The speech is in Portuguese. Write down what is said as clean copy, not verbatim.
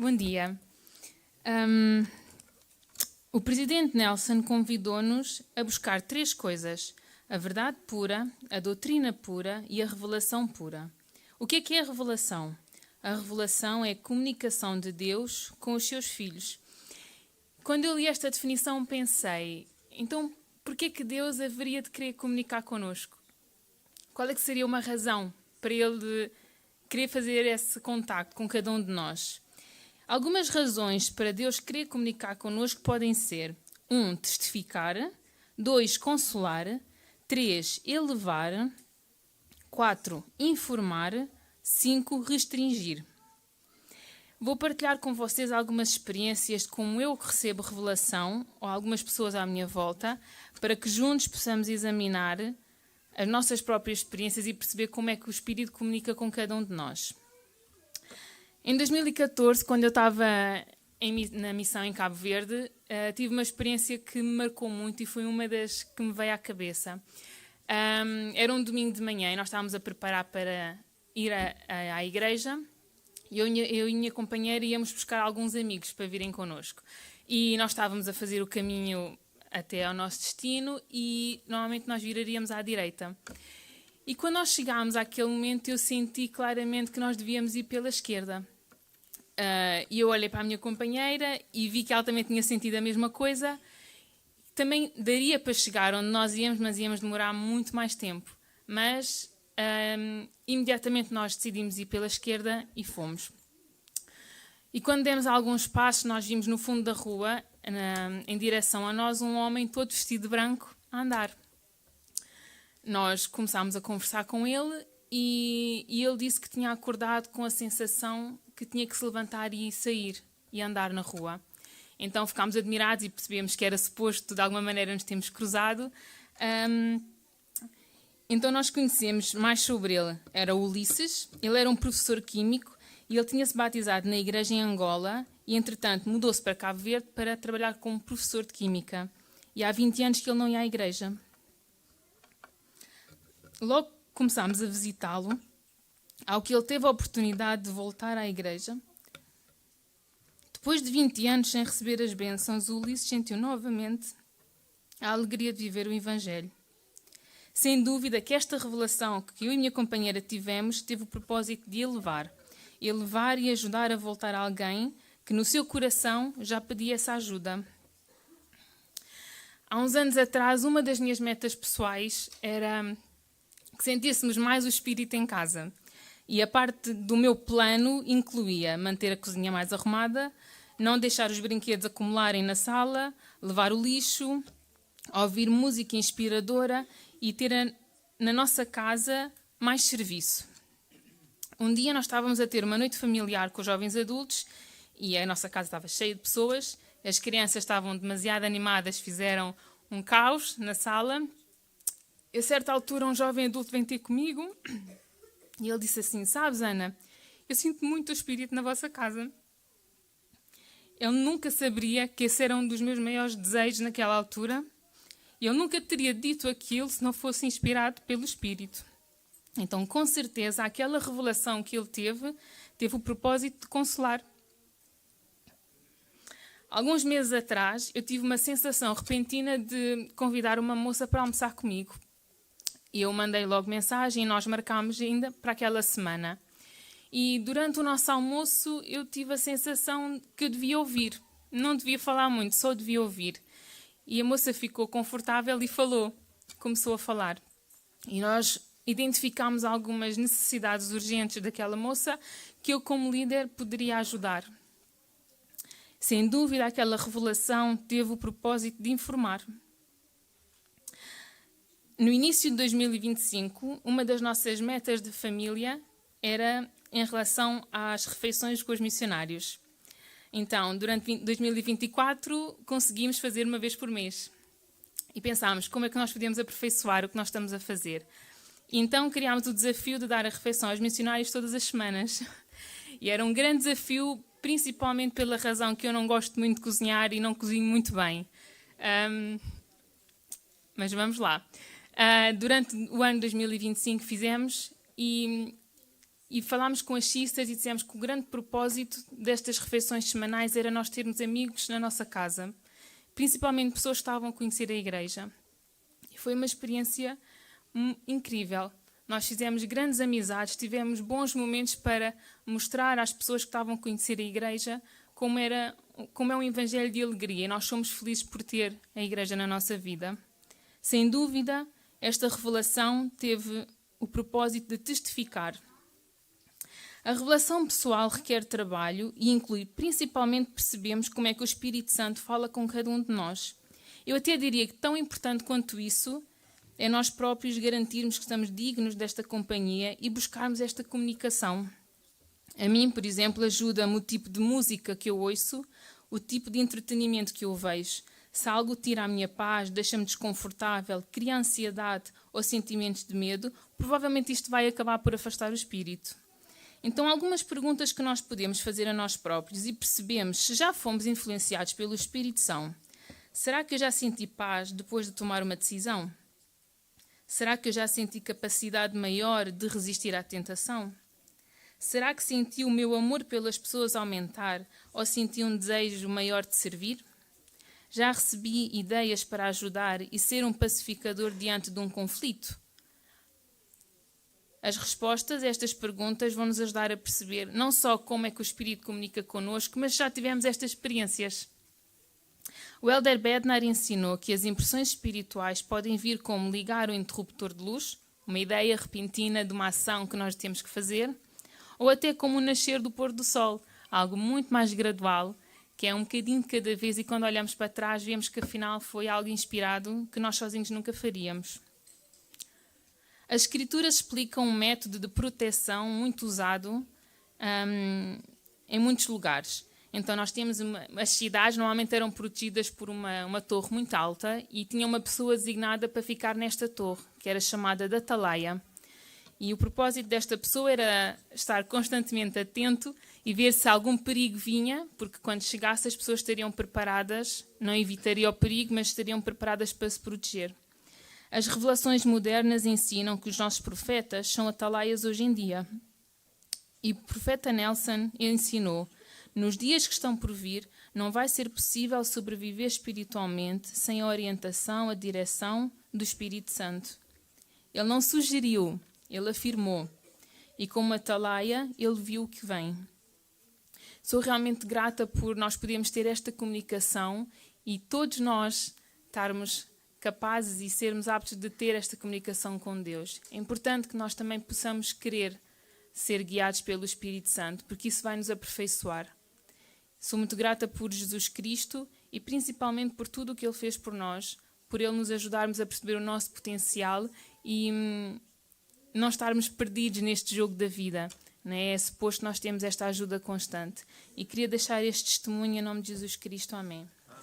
Bom dia. O presidente Nelson convidou-nos a buscar 3 coisas: a verdade pura, a doutrina pura e a revelação pura. O que é a revelação? A revelação é a comunicação de Deus com os seus filhos. Quando eu li esta definição pensei, então por que Deus haveria de querer comunicar connosco? Qual é que seria uma razão para Ele querer fazer esse contacto com cada um de nós? Algumas razões para Deus querer comunicar connosco podem ser: 1. Testificar. 2. Consolar. 3. Elevar. 4. Informar. 5. Restringir. Vou partilhar com vocês algumas experiências de como eu recebo revelação, ou algumas pessoas à minha volta, para que juntos possamos examinar as nossas próprias experiências e perceber como é que o Espírito comunica com cada um de nós. Em 2014, quando eu estava na missão em Cabo Verde, tive uma experiência que me marcou muito e foi uma das que me veio à cabeça. Era um domingo de manhã e nós estávamos a preparar para ir à igreja. Eu e minha companheira íamos buscar alguns amigos para virem connosco. E nós estávamos a fazer o caminho até ao nosso destino e normalmente nós viraríamos à direita. E quando nós chegámos àquele momento, eu senti claramente que nós devíamos ir pela esquerda. E eu olhei para a minha companheira e vi que ela também tinha sentido a mesma coisa. Também daria para chegar onde nós íamos, mas íamos demorar muito mais tempo. Mas imediatamente nós decidimos ir pela esquerda e fomos. E quando demos alguns passos, nós vimos no fundo da rua, em direção a nós, um homem todo vestido de branco a andar. Nós começámos a conversar com ele e ele disse que tinha acordado com a sensação que tinha que se levantar e sair e andar na rua. Então ficámos admirados e percebemos que era suposto de alguma maneira nos termos cruzado. Então nós conhecemos mais sobre ele. Era o Ulisses, ele era um professor químico e ele tinha-se batizado na igreja em Angola e entretanto mudou-se para Cabo Verde para trabalhar como professor de química. E há 20 anos que ele não ia à igreja. Logo começámos a visitá-lo, ao que ele teve a oportunidade de voltar à igreja. Depois de 20 anos sem receber as bênçãos, o Ulisses sentiu novamente a alegria de viver o Evangelho. Sem dúvida que esta revelação que eu e minha companheira tivemos teve o propósito de elevar e ajudar a voltar alguém que no seu coração já pedia essa ajuda. Há uns anos atrás, uma das minhas metas pessoais era que sentíssemos mais o Espírito em casa. E a parte do meu plano incluía manter a cozinha mais arrumada, não deixar os brinquedos acumularem na sala, levar o lixo, ouvir música inspiradora e ter na nossa casa mais serviço. Um dia nós estávamos a ter uma noite familiar com os jovens adultos e a nossa casa estava cheia de pessoas. As crianças estavam demasiado animadas, fizeram um caos na sala. A certa altura, um jovem adulto vem ter comigo e ele disse assim: "Sabes, Ana, eu sinto muito o Espírito na vossa casa." Ele nunca saberia que esse era um dos meus maiores desejos naquela altura. E eu nunca teria dito aquilo se não fosse inspirado pelo Espírito. Então, com certeza, aquela revelação que ele teve o propósito de consolar. Alguns meses atrás, eu tive uma sensação repentina de convidar uma moça para almoçar comigo. E eu mandei logo mensagem e nós marcámos ainda para aquela semana. E durante o nosso almoço, eu tive a sensação que eu devia ouvir. Não devia falar muito, só devia ouvir. E a moça ficou confortável e começou a falar. E nós identificámos algumas necessidades urgentes daquela moça que eu, como líder, poderia ajudar. Sem dúvida, aquela revelação teve o propósito de informar. No início de 2025, uma das nossas metas de família era em relação às refeições com os missionários. Então, durante 2024, conseguimos fazer uma vez por mês. E pensámos, como é que nós podíamos aperfeiçoar o que nós estamos a fazer? E então criámos o desafio de dar a refeição aos missionários todas as semanas. E era um grande desafio, principalmente pela razão que eu não gosto muito de cozinhar e não cozinho muito bem. Mas vamos lá. Durante o ano 2025 fizemos e e falámos com as sisters e dissemos que o grande propósito destas refeições semanais era nós termos amigos na nossa casa, principalmente pessoas que estavam a conhecer a igreja. E foi uma experiência incrível. Nós fizemos grandes amizades, tivemos bons momentos para mostrar às pessoas que estavam a conhecer a igreja como é um evangelho de alegria. E nós somos felizes por ter a igreja na nossa vida. Sem dúvida, esta revelação teve o propósito de testificar. A revelação pessoal requer trabalho e inclui principalmente percebermos como é que o Espírito Santo fala com cada um de nós. Eu até diria que tão importante quanto isso é nós próprios garantirmos que estamos dignos desta companhia e buscarmos esta comunicação. A mim, por exemplo, ajuda-me o tipo de música que eu ouço, o tipo de entretenimento que eu vejo. Se algo tira a minha paz, deixa-me desconfortável, cria ansiedade ou sentimentos de medo, provavelmente isto vai acabar por afastar o espírito. Então, algumas perguntas que nós podemos fazer a nós próprios e percebemos se já fomos influenciados pelo Espírito são: será que eu já senti paz depois de tomar uma decisão? Será que eu já senti capacidade maior de resistir à tentação? Será que senti o meu amor pelas pessoas aumentar ou senti um desejo maior de servir? Já recebi ideias para ajudar e ser um pacificador diante de um conflito? As respostas a estas perguntas vão nos ajudar a perceber não só como é que o Espírito comunica connosco, mas já tivemos estas experiências. O Elder Bednar ensinou que as impressões espirituais podem vir como ligar o interruptor de luz, uma ideia repentina de uma ação que nós temos que fazer, ou até como o nascer do pôr do sol, algo muito mais gradual, que é um bocadinho de cada vez, e quando olhamos para trás vemos que afinal foi algo inspirado que nós sozinhos nunca faríamos. As Escrituras explicam um método de proteção muito usado em muitos lugares. Então nós temos as cidades normalmente eram protegidas por uma torre muito alta e tinha uma pessoa designada para ficar nesta torre, que era chamada de atalaia. E o propósito desta pessoa era estar constantemente atento e ver se algum perigo vinha, porque quando chegasse as pessoas estariam preparadas, não evitariam o perigo, mas estariam preparadas para se proteger. As revelações modernas ensinam que os nossos profetas são atalaias hoje em dia. E o profeta Nelson ensinou: nos dias que estão por vir, não vai ser possível sobreviver espiritualmente sem a orientação, a direção do Espírito Santo. Ele não sugeriu, ele afirmou. E como atalaia, ele viu o que vem. Sou realmente grata por nós podermos ter esta comunicação e todos nós estarmos capazes e sermos aptos de ter esta comunicação com Deus. É importante que nós também possamos querer ser guiados pelo Espírito Santo, porque isso vai nos aperfeiçoar. Sou muito grata por Jesus Cristo e principalmente por tudo o que Ele fez por nós, por Ele nos ajudarmos a perceber o nosso potencial e não estarmos perdidos neste jogo da vida. É suposto nós termos esta ajuda constante. E queria deixar este testemunho em nome de Jesus Cristo. Amém.